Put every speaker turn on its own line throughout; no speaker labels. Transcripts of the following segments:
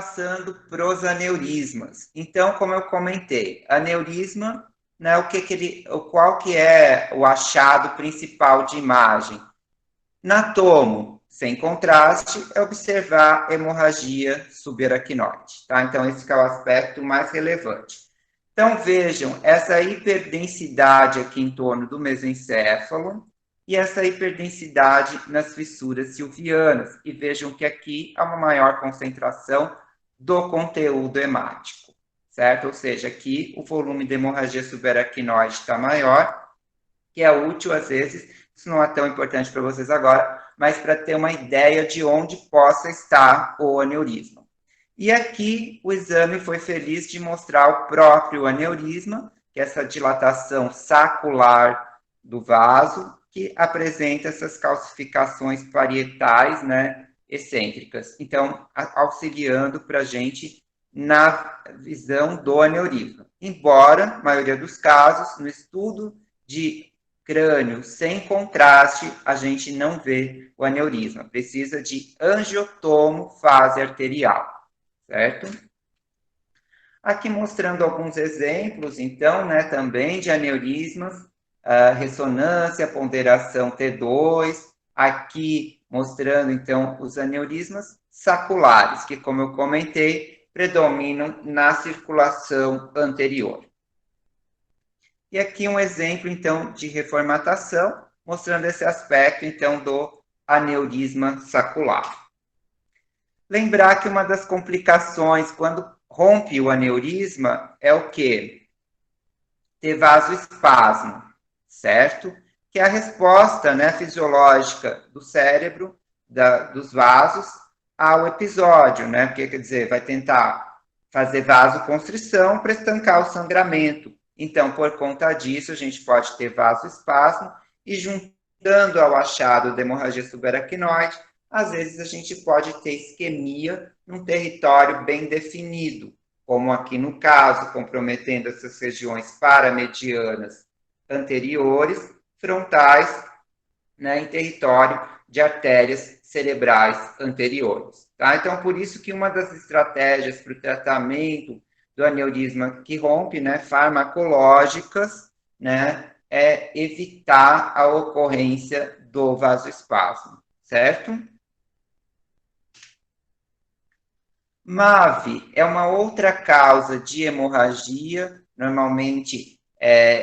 passando para os aneurismas. Então, como eu comentei, aneurisma, né, qual que é o achado principal de imagem? Na tomo, sem contraste, é observar hemorragia subaracnoide. Tá? Então, esse é o aspecto mais relevante. Então, vejam, essa hiperdensidade aqui em torno do mesencéfalo e essa hiperdensidade nas fissuras silvianas. E vejam que aqui há uma maior concentração do conteúdo hemático, certo? Ou seja, aqui o volume de hemorragia subaracnoide está maior, que é útil às vezes, isso não é tão importante para vocês agora, mas para ter uma ideia de onde possa estar o aneurisma. E aqui o exame foi feliz de mostrar o próprio aneurisma, que é essa dilatação sacular do vaso, que apresenta essas calcificações parietais, né, excêntricas. Então, auxiliando para a gente na visão do aneurisma. Embora, na maioria dos casos, no estudo de crânio sem contraste, a gente não vê o aneurisma. Precisa de angiotomo fase arterial, certo? Aqui mostrando alguns exemplos, então, né, também de aneurismas, ressonância, ponderação T2, aqui mostrando, então, os aneurismas saculares, que, como eu comentei, predominam na circulação anterior. E aqui um exemplo, então, de reformatação, mostrando esse aspecto, então, do aneurisma sacular. Lembrar que uma das complicações quando rompe o aneurisma é o quê? Ter vasoespasmo, certo? Que é a resposta, né, fisiológica do cérebro, dos vasos, ao episódio, né? Porque, quer dizer, vai tentar fazer vasoconstrição para estancar o sangramento. Então, por conta disso, a gente pode ter vasoespasmo e juntando ao achado de hemorragia subaracnoide, às vezes a gente pode ter isquemia num território bem definido, como aqui no caso, comprometendo essas regiões paramedianas anteriores, frontais, né, em território de artérias cerebrais anteriores. Tá? Então, por isso que uma das estratégias para o tratamento do aneurisma que rompe, né, farmacológicas, né, é evitar a ocorrência do vasoespasmo, certo? MAVE é uma outra causa de hemorragia, normalmente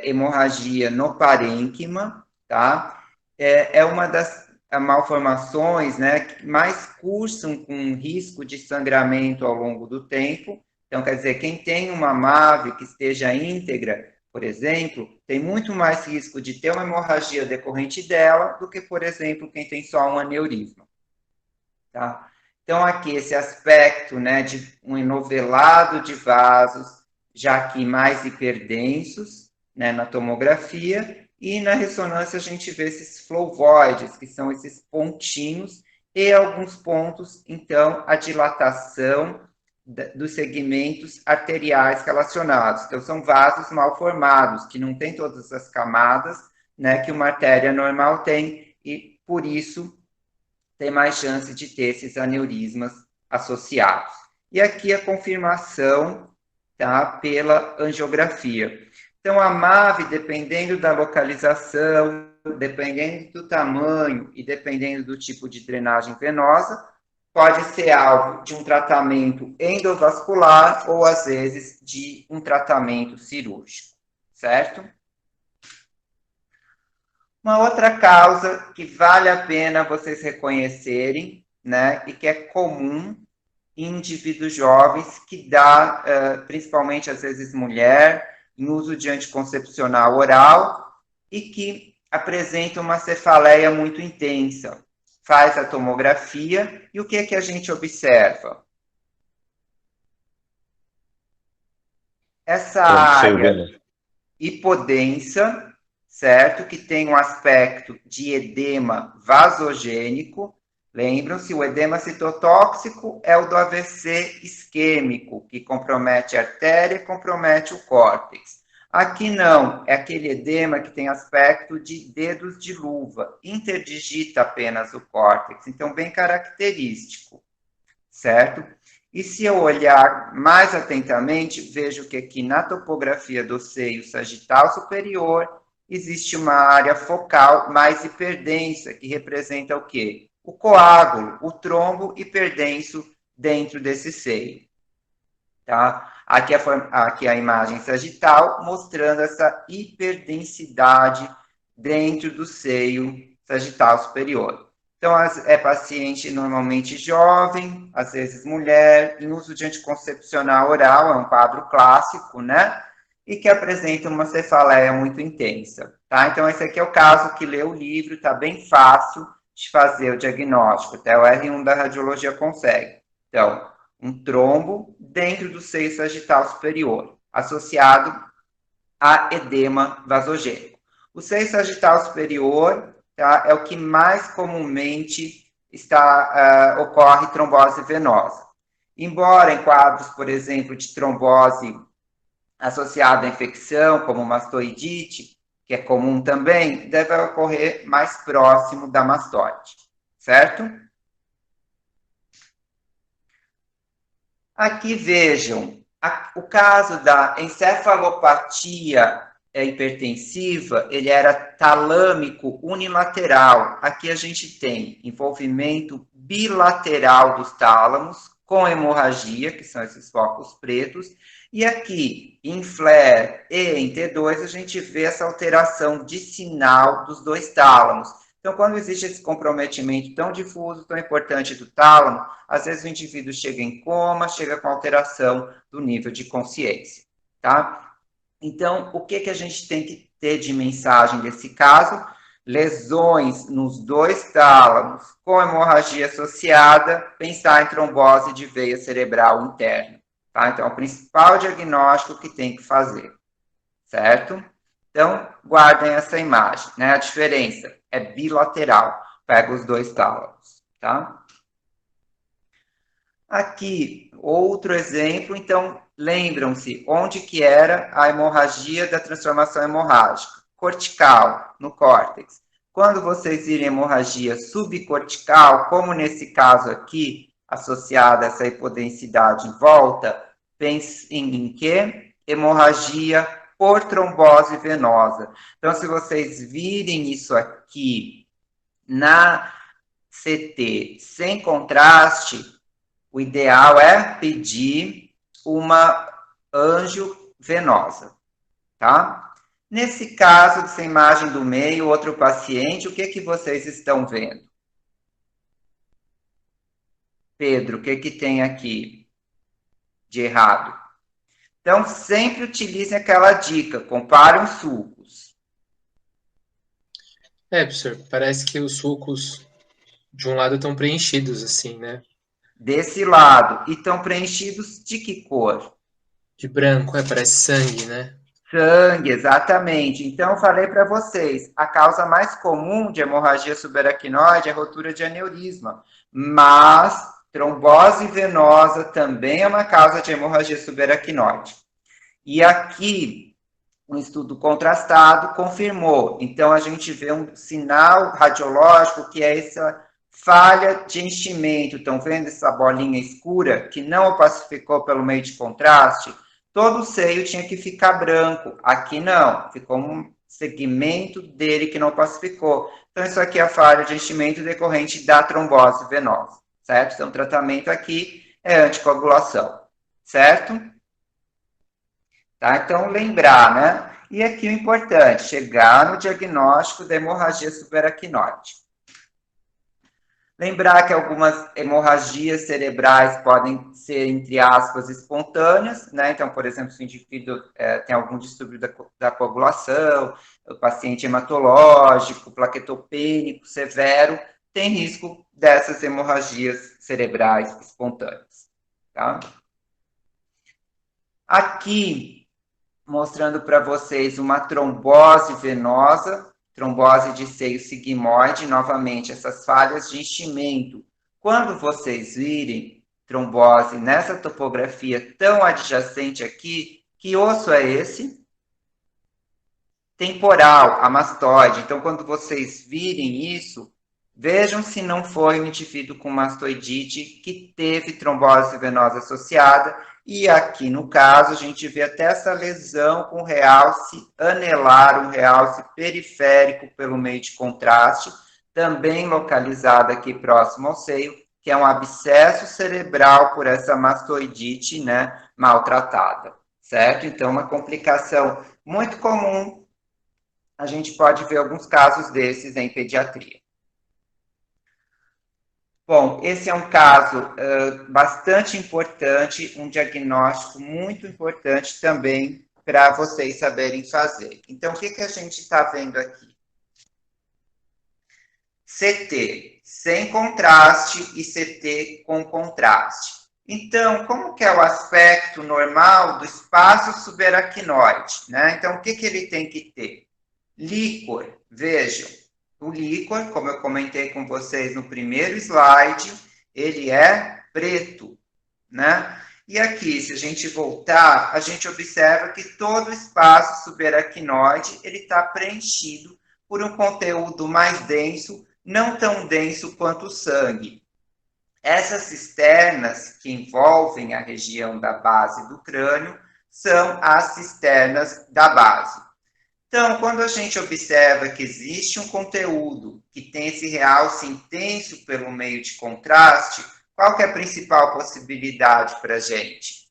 hemorragia no parênquima, tá? É uma das malformações, né, que mais cursam com risco de sangramento ao longo do tempo. Então, quer dizer, quem tem uma MAVE que esteja íntegra, por exemplo, tem muito mais risco de ter uma hemorragia decorrente dela do que, por exemplo, quem tem só um aneurisma, tá? Então, aqui, esse aspecto, né, de um enovelado de vasos, já que mais hiperdensos, né, na tomografia, e na ressonância a gente vê esses flavoides, que são esses pontinhos, e alguns pontos, então, a dilatação dos segmentos arteriais relacionados. Então, são vasos mal formados, que não têm todas as camadas, né, que uma artéria normal tem, e por isso tem mais chance de ter esses aneurismas associados. E aqui a confirmação, tá, pela angiografia. Então, a MAVE, dependendo da localização, dependendo do tamanho e dependendo do tipo de drenagem venosa, pode ser alvo de um tratamento endovascular ou, às vezes, de um tratamento cirúrgico, certo? Uma outra causa que vale a pena vocês reconhecerem, né, e que é comum em indivíduos jovens, que dá, principalmente às vezes mulher, em uso de anticoncepcional oral, e que apresenta uma cefaleia muito intensa. Faz a tomografia, e o que é que a gente observa? Essa área hipodensa, certo? Que tem um aspecto de edema vasogênico. Lembram-se, o edema citotóxico é o do AVC isquêmico, que compromete a artéria e compromete o córtex. Aqui não, é aquele edema que tem aspecto de dedos de luva, interdigita apenas o córtex, então bem característico, certo? E se eu olhar mais atentamente, vejo que aqui na topografia do seio sagital superior existe uma área focal mais hiperdensa, que representa o quê? O coágulo, o trombo hiperdenso dentro desse seio. Tá? Aqui a imagem sagital mostrando essa hiperdensidade dentro do seio sagital superior. Então, é paciente normalmente jovem, às vezes mulher, em uso de anticoncepcional oral, é um quadro clássico, né? E que apresenta uma cefaleia muito intensa, tá? Então, esse aqui é o caso que lê o livro, tá bem fácil de fazer o diagnóstico, até o R1 da radiologia consegue. Então, um trombo dentro do seio sagital superior, associado a edema vasogênico. O seio sagital superior, tá, é o que mais comumente ocorre trombose venosa. Embora em quadros, por exemplo, de trombose associada à infecção, como mastoidite, que é comum também, deve ocorrer mais próximo da mastoide, certo? Aqui vejam, o caso da encefalopatia hipertensiva, ele era talâmico unilateral. Aqui a gente tem envolvimento bilateral dos tálamos com hemorragia, que são esses focos pretos, e aqui, em FLAIR e em T2, a gente vê essa alteração de sinal dos dois tálamos. Então, quando existe esse comprometimento tão difuso, tão importante do tálamo, às vezes o indivíduo chega em coma, chega com alteração do nível de consciência, tá? Então, o que a gente tem que ter de mensagem desse caso? Lesões nos dois tálamos com hemorragia associada, pensar em trombose de veia cerebral interna, tá? Então, é o principal diagnóstico que tem que fazer, certo? Então, guardem essa imagem, né? A diferença é bilateral, pega os dois tálamos, tá? Aqui, outro exemplo, então, lembram-se onde que era a hemorragia da transformação hemorrágica? Cortical, no córtex. Quando vocês virem hemorragia subcortical, como nesse caso aqui, associada a essa hipodensidade em volta, pensem em quê? Hemorragia por trombose venosa. Então, se vocês virem isso aqui na CT sem contraste, o ideal é pedir uma angiovenosa, tá? Nesse caso, dessa imagem do meio, outro paciente, o que vocês estão vendo? Pedro, o que tem aqui de errado? Então, sempre utilizem aquela dica, compare os sulcos.
Professor, parece que os sulcos de um lado estão preenchidos, assim, né?
Desse lado. E estão preenchidos de que cor?
De branco, parece sangue, né?
Sangue, exatamente. Então, eu falei para vocês, a causa mais comum de hemorragia subaracnoide é rotura de aneurisma, mas trombose venosa também é uma causa de hemorragia subaracnoide. E aqui, um estudo contrastado confirmou. Então, a gente vê um sinal radiológico que é essa falha de enchimento. Estão vendo essa bolinha escura que não opacificou pelo meio de contraste? Todo o seio tinha que ficar branco. Aqui não, ficou um segmento dele que não opacificou. Então, isso aqui é a falha de enchimento decorrente da trombose venosa, certo? Então, o tratamento aqui é anticoagulação, certo? Tá? Então, lembrar, né? E aqui o importante, chegar no diagnóstico da hemorragia subaracnoide. Lembrar que algumas hemorragias cerebrais podem ser, entre aspas, espontâneas, né? Então, por exemplo, se o indivíduo tem algum distúrbio da coagulação, o paciente hematológico, plaquetopênico severo, tem risco dessas hemorragias cerebrais espontâneas, tá? Aqui, mostrando para vocês uma trombose venosa, trombose de seio sigmoide, novamente, essas falhas de enchimento. Quando vocês virem trombose nessa topografia tão adjacente aqui, que osso é esse? Temporal, a mastoide. Então, quando vocês virem isso, Vejam se não foi um indivíduo com mastoidite que teve trombose venosa associada, e aqui no caso a gente vê até essa lesão com realce anelar, um realce periférico pelo meio de contraste, também localizado aqui próximo ao seio, que é um abscesso cerebral por essa mastoidite, né, maltratada, certo? Então, uma complicação muito comum, a gente pode ver alguns casos desses em pediatria. Bom, esse é um caso bastante importante, um diagnóstico muito importante também para vocês saberem fazer. Então, o que a gente está vendo aqui? CT sem contraste e CT com contraste. Então, como que é o aspecto normal do espaço subaracnoide, né? Então, o que ele tem que ter? Líquor, vejam, o líquor, como eu comentei com vocês no primeiro slide, ele é preto, né? E aqui, se a gente voltar, a gente observa que todo o espaço subaracnoide ele está preenchido por um conteúdo mais denso, não tão denso quanto o sangue. Essas cisternas que envolvem a região da base do crânio são as cisternas da base. Então, quando a gente observa que existe um conteúdo que tem esse realce intenso pelo meio de contraste, qual que é a principal possibilidade para a gente?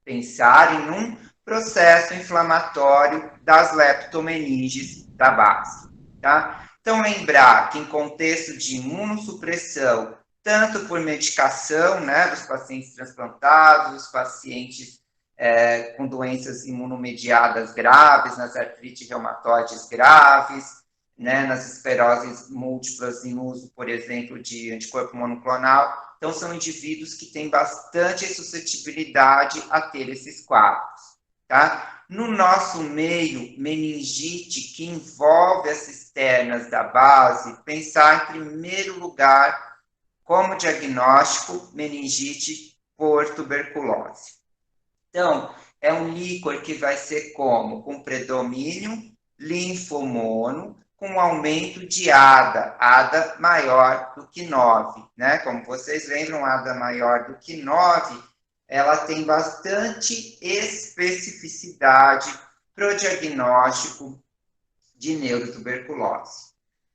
Pensar em um processo inflamatório das leptomeninges da base, tá? Então, lembrar que em contexto de imunossupressão, tanto por medicação, né, dos pacientes transplantados, os pacientes com doenças imunomediadas graves, nas artrites reumatoides graves, né, nas escleroses múltiplas em uso, por exemplo, de anticorpo monoclonal. Então, são indivíduos que têm bastante suscetibilidade a ter esses quadros. Tá? No nosso meio, meningite que envolve as cisternas da base, pensar em primeiro lugar como diagnóstico meningite por tuberculose. Então, é um líquor que vai ser como? Com predomínio linfomono, com aumento de ADA maior do que 9, né? Como vocês lembram, ADA maior do que 9, ela tem bastante especificidade para o diagnóstico de neurotuberculose.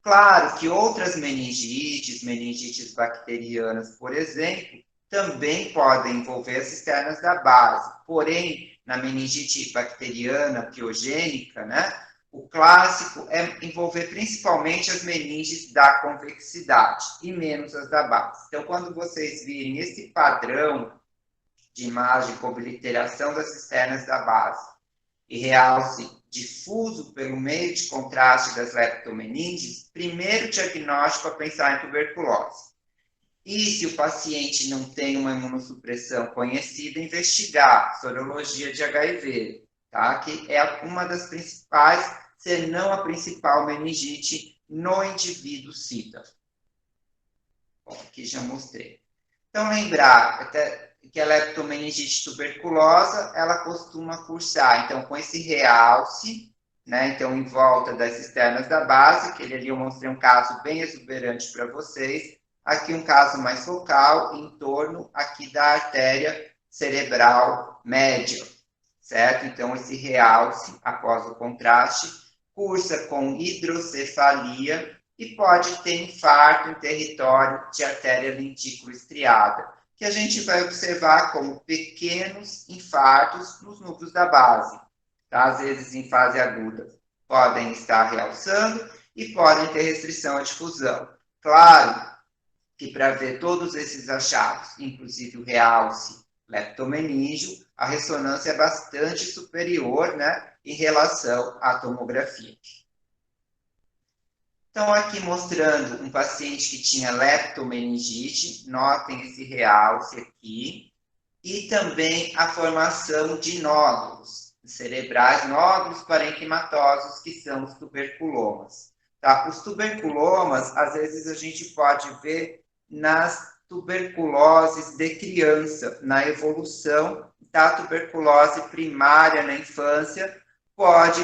Claro que outras meningites bacterianas, por exemplo, também podem envolver as cisternas da base. Porém, na meningite bacteriana piogênica, né, o clássico é envolver principalmente as meninges da convexidade e menos as da base. Então, quando vocês virem esse padrão de imagem com obliteração das cisternas da base e realce difuso pelo meio de contraste das leptomeninges, primeiro diagnóstico a pensar em tuberculose. E se o paciente não tem uma imunossupressão conhecida, investigar sorologia de HIV, tá? Que é uma das principais, se não a principal meningite no indivíduo SIDA. Bom, aqui já mostrei. Então, lembrar que a leptomeningite tuberculosa, ela costuma cursar, então, com esse realce, né? Então, em volta das cisternas da base, que ali eu mostrei um caso bem exuberante para vocês. Aqui um caso mais focal, em torno aqui da artéria cerebral média, certo? Então, esse realce, após o contraste, cursa com hidrocefalia e pode ter infarto em território de artéria lentículo estriada, que a gente vai observar como pequenos infartos nos núcleos da base. Tá? Às vezes, em fase aguda, podem estar realçando e podem ter restrição à difusão. Claro que para ver todos esses achados, inclusive o realce leptomeníngeo, a ressonância é bastante superior, né, em relação à tomografia. Então, aqui mostrando um paciente que tinha leptomeningite, notem esse realce aqui, e também a formação de nódulos cerebrais, nódulos parenquimatosos, que são os tuberculomas. Tá? Os tuberculomas, às vezes a gente pode ver nas tuberculoses de criança, na evolução da tuberculose primária na infância, pode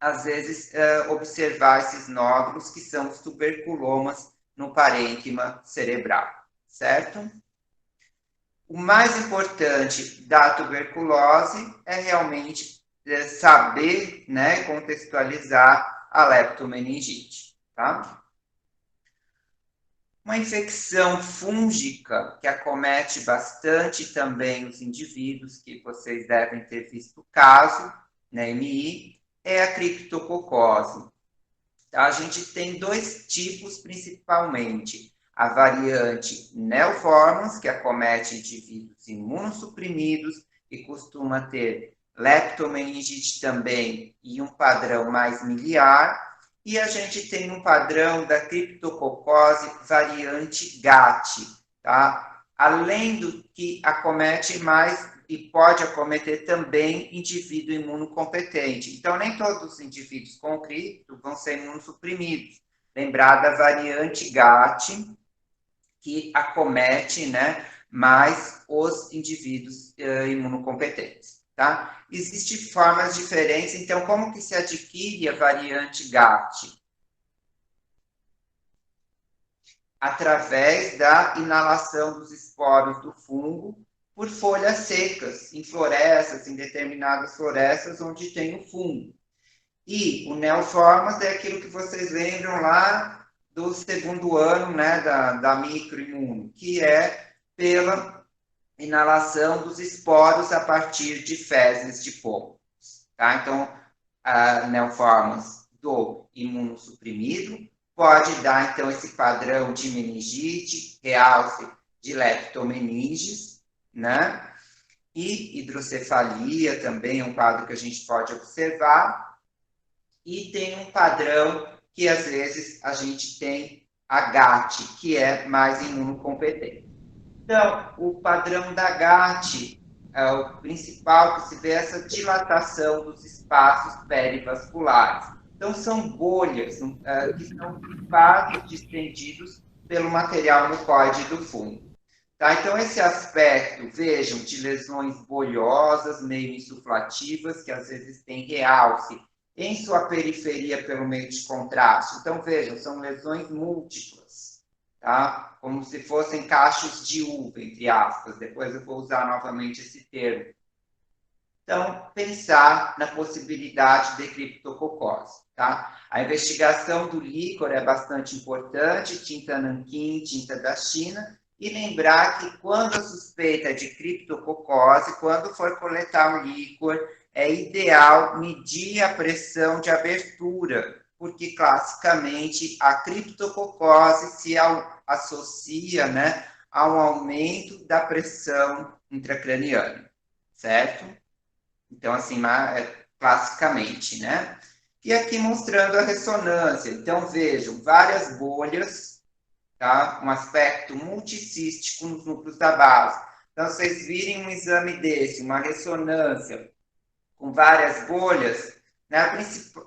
às vezes, observar esses nódulos, que são os tuberculomas no parênquima cerebral, certo? O mais importante da tuberculose é realmente saber, né, contextualizar a leptomeningite, tá? Uma infecção fúngica que acomete bastante também os indivíduos, que vocês devem ter visto o caso, na MI, é a criptococose. A gente tem dois tipos principalmente. A variante neoformans, que acomete indivíduos imunossuprimidos e costuma ter leptomeningite também e um padrão mais miliar. E a gente tem um padrão da criptococose variante GAT, tá? Além do que acomete mais e pode acometer também indivíduo imunocompetente. Então, nem todos os indivíduos com cripto vão ser imunossuprimidos. Lembrar da variante GAT, que acomete, né, mais os indivíduos imunocompetentes. Tá? Existem formas diferentes, então como que se adquire a variante GAT? Através da inalação dos esporos do fungo por folhas secas, em florestas, em determinadas florestas onde tem o fungo. E o neoformas é aquilo que vocês lembram lá do segundo ano, né, da microimuno, que é pela inalação dos esporos a partir de fezes de pombo. Tá? Então, a neoformas do imunossuprimido pode dar, então, esse padrão de meningite, realce de leptomeninges, né? E hidrocefalia também é um quadro que a gente pode observar. E tem um padrão que, às vezes, a gente tem a GAT, que é mais imunocompetente. Então, o padrão da GAT, o principal que se vê é essa dilatação dos espaços perivasculares. Então, são bolhas que são espaços distendidos pelo material mucoide do fungo. Tá? Então, esse aspecto, vejam, de lesões bolhosas, meio insuflativas, que às vezes tem realce em sua periferia pelo meio de contraste. Então, vejam, são lesões múltiplas. Tá? Como se fossem cachos de uva, entre aspas. Depois eu vou usar novamente esse termo. Então, pensar na possibilidade de criptococose. Tá? A investigação do líquor é bastante importante, tinta nanquim, tinta da China, e lembrar que quando a suspeita é de criptococose, quando for coletar um líquor, é ideal medir a pressão de abertura, porque classicamente a criptococose se associa, né, a um aumento da pressão intracraniana, certo? Então, assim, classicamente, né? E aqui mostrando a ressonância. Então, vejam, várias bolhas, tá? Um aspecto multicístico nos núcleos da base. Então, vocês virem um exame desse, uma ressonância com várias bolhas, né,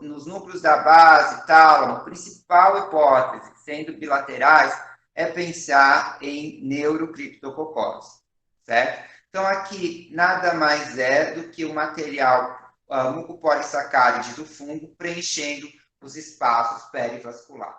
nos núcleos da base, tálamo, a principal hipótese, sendo bilaterais, é pensar em neurocriptococose, certo? Então, aqui, nada mais é do que o material mucopolissacáride do fungo preenchendo os espaços perivasculares.